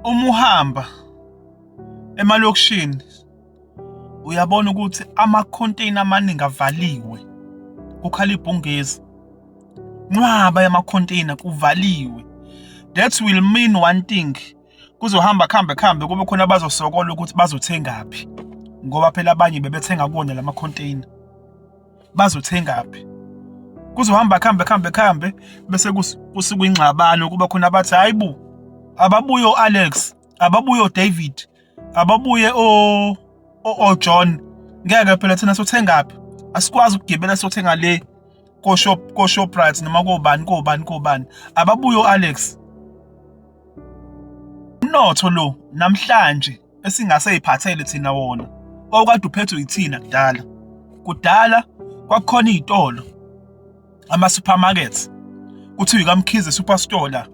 uma uhamba emalokishini uyabona ukuthi ama-container amaningi avaliwe, kukhala ibhungezi. Nqwaba yama-container kuvaliwe. That will mean one thing. Kuzohamba khambe kube khona abazosokola ukuthi bazothengaphi. Ngoba phela abanye bebethenga kuwona lama-container. Bazothengaphi. Kuzohamba khambe bese kusuka ingxabano kuba khona abathi hayibo ababuye Alex, ababuye David, ababuye John. Ngeke phela thina sothengaphi. Asikwazi ukugibela sothenga le ko Shoprite noma kobani. Ababuye Alex. Umnotho lo namhlanje esingaseyiphathele thina wona. Okade uphethwe yithina kudala. Kudala kwakukhona izitolo, ama-supermarkets. Kuthiwa ikamkhize superstore la.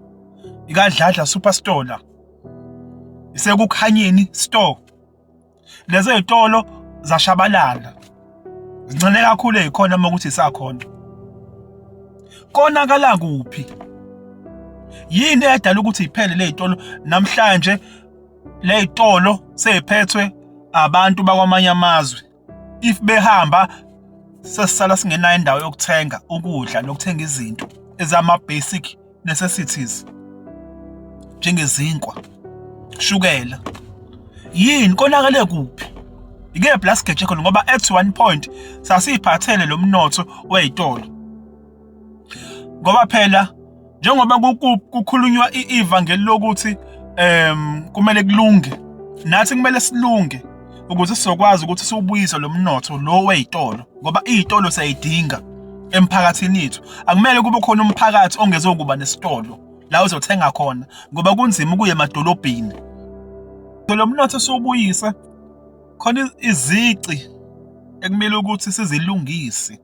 IkaDladla superstore la. Isekukhanyeni store. Lezo izitolo zashabalala. Zincane kakhulu ezikhona ukuthi isakhona. Konakala kuphi? Yini edala ukuthi iphele le zitolo namhlanje le zitolo seyiphethwe abantu bakwamanye amazwe. If behamba sesisala singenayo indawo yokuthenga ukudla nokuthenga izinto ezama-basic necessities njengezinkwa, shukela. Yini konakale kuphi? Ike blaskeje khona ngoba at one point sasiphathele lo mnotho wezitolo. Ngoba phela njengoba kukhulunywa ivangeli lokuthi kumele kulunge, nathi kumele silunge ukuze sizokwazi ukuthi siubuyise lo mnotho lo wezitolo, ngoba izitolo siyayidinga emphakathini yethu. Akumele kube khona umphakathi ongezokuba nesitolo la uzothenga khona ngoba kunzima ukuya emadolobheni. Lo mnotho siubuyise khona izici ekumele ukuthi sizilungise,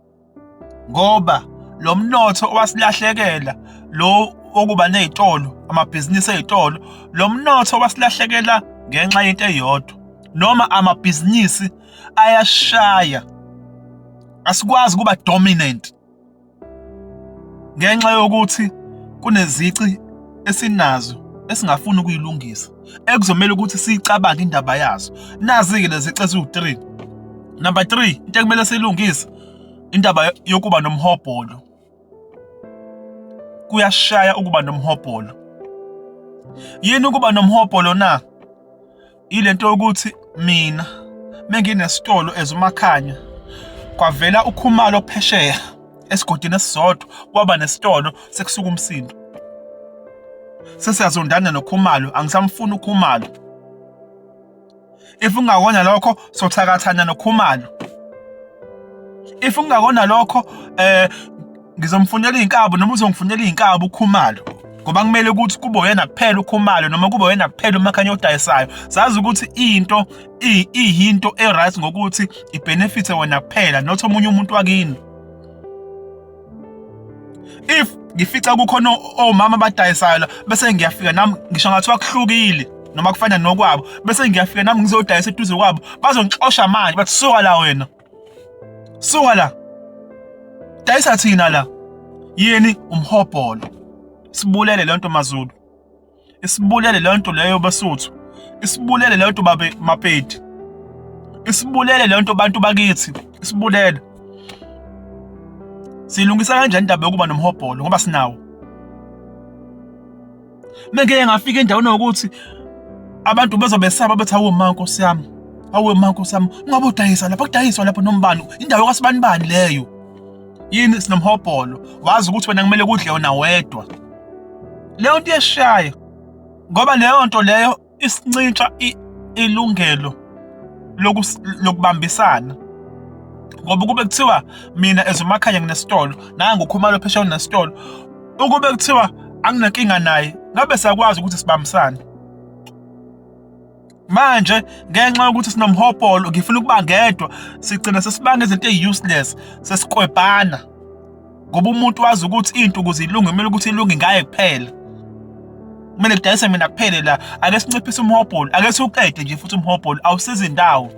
ngoba lo mnotho owasilahlekela lo okuba nezitolo, amabhizinisi ezitolo, lo mnotho wasilahlekela ngenxa yento eyodwa, noma amabhizinisi ayashaya. Asikwazi kuba dominant ngenxa yokuthi kunezici esinazo esingafuni ukuyilungisa, ekuzomela ukuthi siyicabange indaba yazo. Nazi-ke lezi zici eziwu-3. Number 3, into ekumele siyilungise indaba yokuba nomhobholo. Kuyashaya ukuba nomhobholo. Yini ukuba nomhobholo na? Ilento yokuthi mina menginesitolo ezumakhanya kwavela uKhumalo phesheya esigodini esisodwa kwaba nesitolo sekusuka umsindo. Sesiyazondana noKhumalo, angisamfuni uKhumalo. If ungakona lokho sothakathana noKhumalo. If ungakona lokho ngizomfunela izinkabu noma uzongifunela izinkabu uKhumalo, ngoba kumele ukuthi kube yena kuphela uKhumalo noma kube yena kuphela umakhanya odayisayo. Sazi ukuthi into iyinto eright ngokuthi ibenefit wena kuphela not omunye umuntu wakini. If ngifica kukhona omama abadayisayo bese ngiyafika nami ngisho ngathi wakuhlukile noma kufana nokwabo, bese ngiyafika nami ngizodayisa eduze kwabo, bazongixosha manje bathi suka la wena. Suka la. Dayisa thina la. Yini umhobholo. Sibulele lento maZulu. Isibulele lento leyo Basotho. Isibulele lento babe Mapedi. Isibulele lento bantu bakithi. Isibulele. Silungisa kanjani indaba yokuba nomhobholo ngoba sinawo. Mengeke ngafika endaweni ukuthi abantu bezobesaba bethi awu mankosi yami. Awu mankosi yami. Ungabe udayisa lapha kudayiswa lapha nombani. Indawo kaSibanibani leyo. Yini sinomhobholo. Wazi ukuthi wena kumele kudle wena wedwa. Leyo nto iyashaya. Ngoba leyo nto leyo isincintsha ilungelo lokubambisana. Ngoba kube kuthiwa mina ezumakhanya nginesitolo, naye nguKhumalo phesheya unesitolo. Ukube kuthiwa anginenkinga naye, ngabe siyakwazi ukuthi sibambisane. Manje ngenxa yokuthi sinomhobholo ngifuna ukuba ngedwa, sigcina sesibanga izinto ezi-useless, sesikwebhana. Ngoba umuntu wazi ukuthi into ukuze ilunge kumele ukuthi ilunge ngaye kuphela. Kumele kudayise mina kuphele la, ake sinciphise umhobholo, ake siwuqede nje futhi umhobholo awusizi indawo.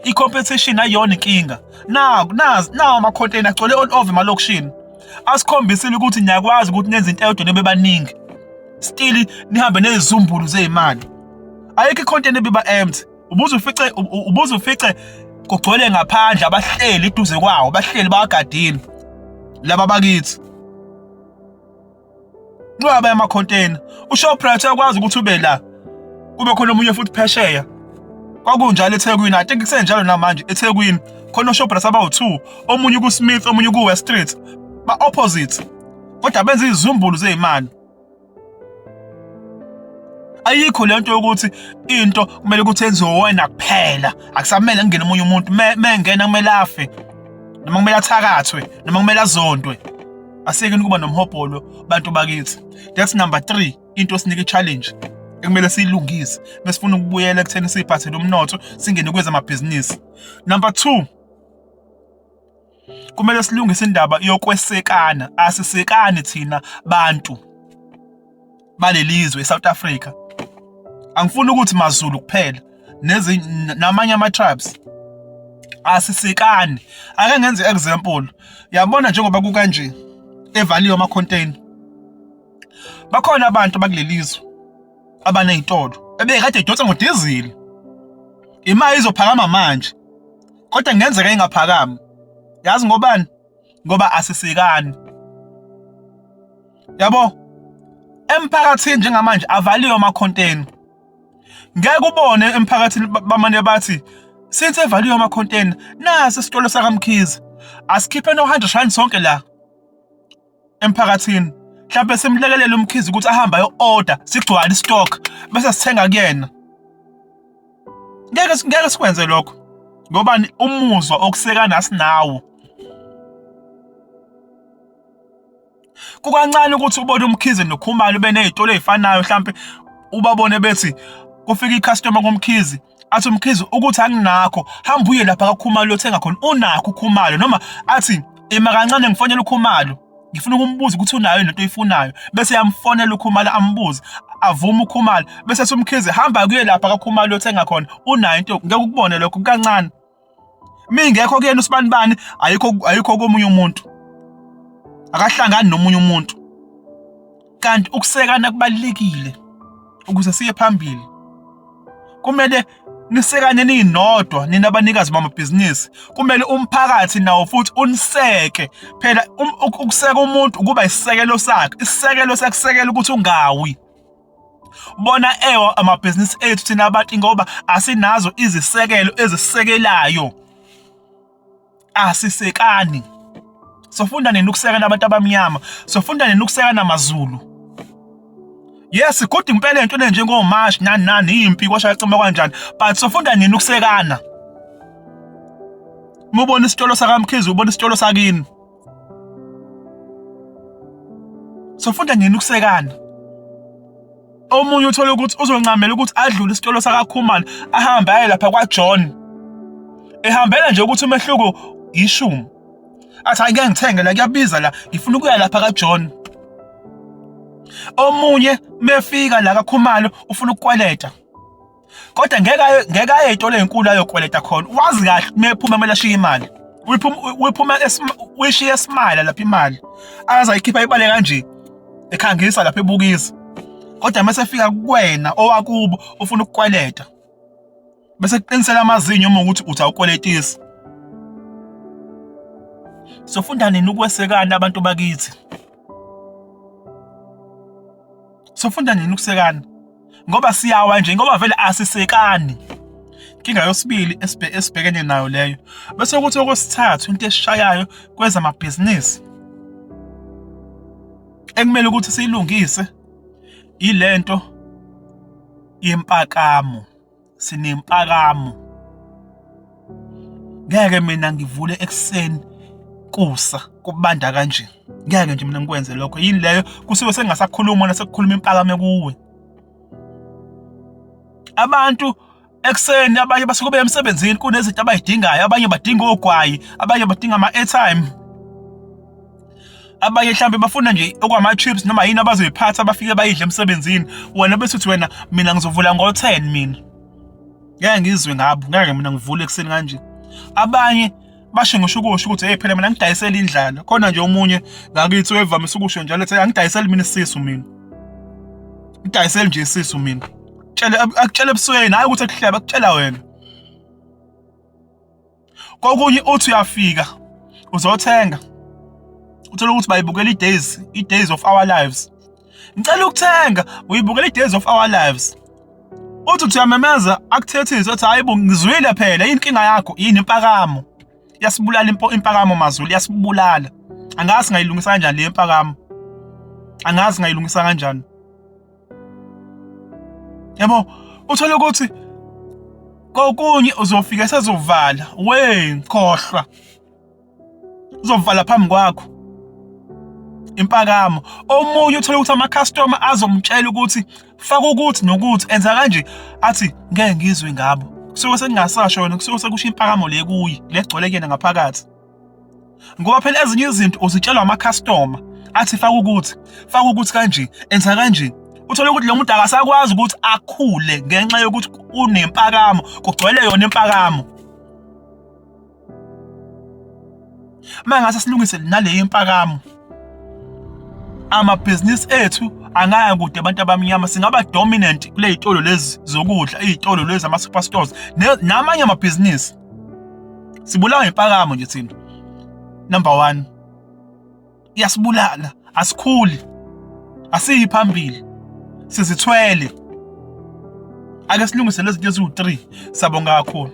I-competition ayona inkinga. Nawo ama-container agcwele all over emalokishini. Asikhombisile ukuthi niyakwazi ukuthi nenze into eyodwa nebe baningi. still nihambe nezizumbulu zezimali. Ayikho icontent ebiba empty. Ubuze ufice kugcwele ngaphandle abahleli eduze kwawo, bahleli bayagadini laba bakithi. Nqaba ama container. UShoprite uyakwazi ukuthi ube la. Kube khona omunye futhi phesheya. Kwakunjalo eThekwini, I think kusenjalo namanje eThekwini. Khona uShoprite abawu2, omunye kuSmith, omunye kuWest Street. Ba opposite. Kodwa benza izizumbulu zezimali. Ayikho lento yokuthi into kumele ukuthi enziwe wena kuphela. Akusamele ngene omunye umuntu, mengena kumele afe. Noma kumele athakathwe, noma kumele azondwe. Aseke kuba nomhobholo bantu bakithi. That's number 3, into sinike challenge. Ekumele siyilungise. Besifuna ukubuyela ekutheni siphathele umnotho, singene kweza amabhizinisi. Number 2, kumele silungise indaba yokwesekana. Asisekani thina bantu balelizwe eSouth Africa. Angifuni ukuthi maZulu kuphela, namanye ama-tribes. Asisekani. Ake ngenze example. Yabona njengoba kukanje eValley ama container. Bakhona abantu bakulelizwe abanezitolo ebekade idonsa ngodizili. Imali izophakama manje. Kodwa ngenzeka engaphakami. Yazi ngobani? Ngoba asisekani. Yabo? Emphakathini njengamanje avaliwe ama container. Ngeke ubone emphakathini bamane bathi since evaliwe ama container nasi isitolo sakaMkhize asikhiphe no 100 rand sonke la emphakathini. Mhlawumbe simlekelela uMkhize ukuthi ahamba ayo order sigcwala istock bese sithenga kuyena. Ngeke sikwenze lokho. Ngoba umuzwa okusekana sinawo. Kukancane ukuthi ubone uMkhize noKhumalo benezitolo ezifanayo, mhlawumbe ubabone bethi kufika icustomer kuMkhize athi uMkhize ukuthi anginakho, hamba uye lapha kaKhumalo uthenga khona. Unakho uKhumalo, noma athi ima kancane ngifonela uKhumalo, ngifuna ukumbuza ukuthi unayo into oyifunayo, bese yamfonela uKhumalo ambuze, avuma uKhumalo, bese uMkhize hamba kuye lapha kaKhumalo uthenga khona. Unayo into. Ngeke ukubone lokho kancane. Mingekho kuyena usibanibani, ayikho komunye umuntu. Akahlangani nomunye umuntu. Kanti ukusekana kubalekile ukuze siye phambili. Kumele nisekane ninodwa nina abanikazi bamabhizinisi. Kumele umphakathi nawo futhi uniseke. Phela ukuseka umuntu ukuba isisekelo sakhe. Isisekelo sakusekela ukuthi ungawi. Bona amabhizinisi ethu thina abantu ngoba asinazo izisekelo ezisekelayo. Asisekani. Sofunda nini ukusekana abantu abamnyama? Sofunda nini ukusekana amaZulu? Yes, kodwa impela into le njengoMash nani impi kwashaya cima kanjani, but sofunda nini ukusekana? Mubona isitolo sakaMkhize, ubona isitolo sakini. Sofunda nini ukusekana? Omunye uthola ukuthi uzoncamela ukuthi adlule isitolo sakaKhumalo ahambe aye lapha kwaJohn. Ehambela nje ukuthi umehluko ishumi. Athi ake ngithenge la kuyabiza la, ngifuna ukuya lapha kaJohn. Omunye mefika la kaKhumalo ufuna ukukweleta. Kodwa ngeke aye ezitolo ezinkulu ayokweleta khona. Wazi kahle mephuma kumele ashiye imali. Uyiphuma uyishiya eSmile lapha imali. Azayikhipha ibale kanje. Ekhangisa lapha ebukisa. Kodwa mase efika kuwena owakubo ufuna ukukweleta. Bese kuqinisela amazinyo uma ukuthi uthi awukweletisi. Sofunda nini ukwesekana abantu bakithi? Sofunda nini ukusekana? Ngoba siyawa nje, ngoba vele asisekani. Inkinga yosibili esibhekene nayo leyo. Bese ukuthi okwesithathu into esishayayo kweza amabhizinisi ekumele ukuthi siyilungise ilento yempakamo. Sinempakamo. Ngeke mina ngivule ekseni kusa kubanda kanje. Ngeke nje mina ngikwenze lokho. Yini leyo kusuke sengasakhuluma nasekukhuluma impakame kuwe. Abantu ekseni abanye basuke beye emsebenzini kunezinto abayidingayo, abanye badinga ogwayi, abanye badinga ama-airtime. Abanye mhlambe bafuna nje okwama chips noma yini abazoyiphatha bafike bayidle emsebenzini. Wena bese uthi wena mina ngizovula ngo-10 mina. Ngeke ngizwe ngabo, ngeke mina ngivule ekseni kanje. Abanye basho ngisho ukuthi hey phela mina ngidayisela indlala. Khona nje omunye ngakithi wevamisa ukusho njalo ethi angidayiseli mina isisu mina. Ngidayisele nje isisu mina. Akutshela ebusweni hayi ukuthi ekuhleba akutshela wena. Kokunye uthi uyafika uzothenga. Uthola ukuthi bayibukela i-days of our lives. Ngicela ukuthenga uyibukela i-days of our lives. Uthi uyamemeza akuthethise uthi hayibo ngizwile phela inkinga yakho yini impakamo. Yasibulala impakamo mazulu yasibulala. Angazi ngayilungisa kanjani le impakamo. Angazi ngayilungisa kanjani. Yabo uthola ukuthi kokunye uzofika sezovala khohlwa. Uzovala phambi kwakho. Impakamo omunye uthola ukuthi ama customer azomtshela ukuthi faka ukuthi nokuthi enza kanje athi ngeke ngizwe ngabo kusuke sekungasasho wena kusuke sekusho impakamo le kuyi legcwele kuyena ngaphakathi ngoba phela ezinye izinto uzitshelwa ama customer athi faka ukuthi kanje enza kanje uthola ukuthi lo muntu akasakwazi ukuthi akhule ngenxa yokuthi unempakamo kugcwele yona impakamo mangase silungise nale impakamo amabhizinisi ethu angaya kude abantu abamnyama singaba dominant kule zitolo lezi zokudla izitolo lezi ama superstores namanye amabhizinisi sibulawa impakamo nje thina number 1 iyasibulala asikhuli asiyi phambili sizithwele ake silungise lezi zinto eziwu3 sabonga kakhulu.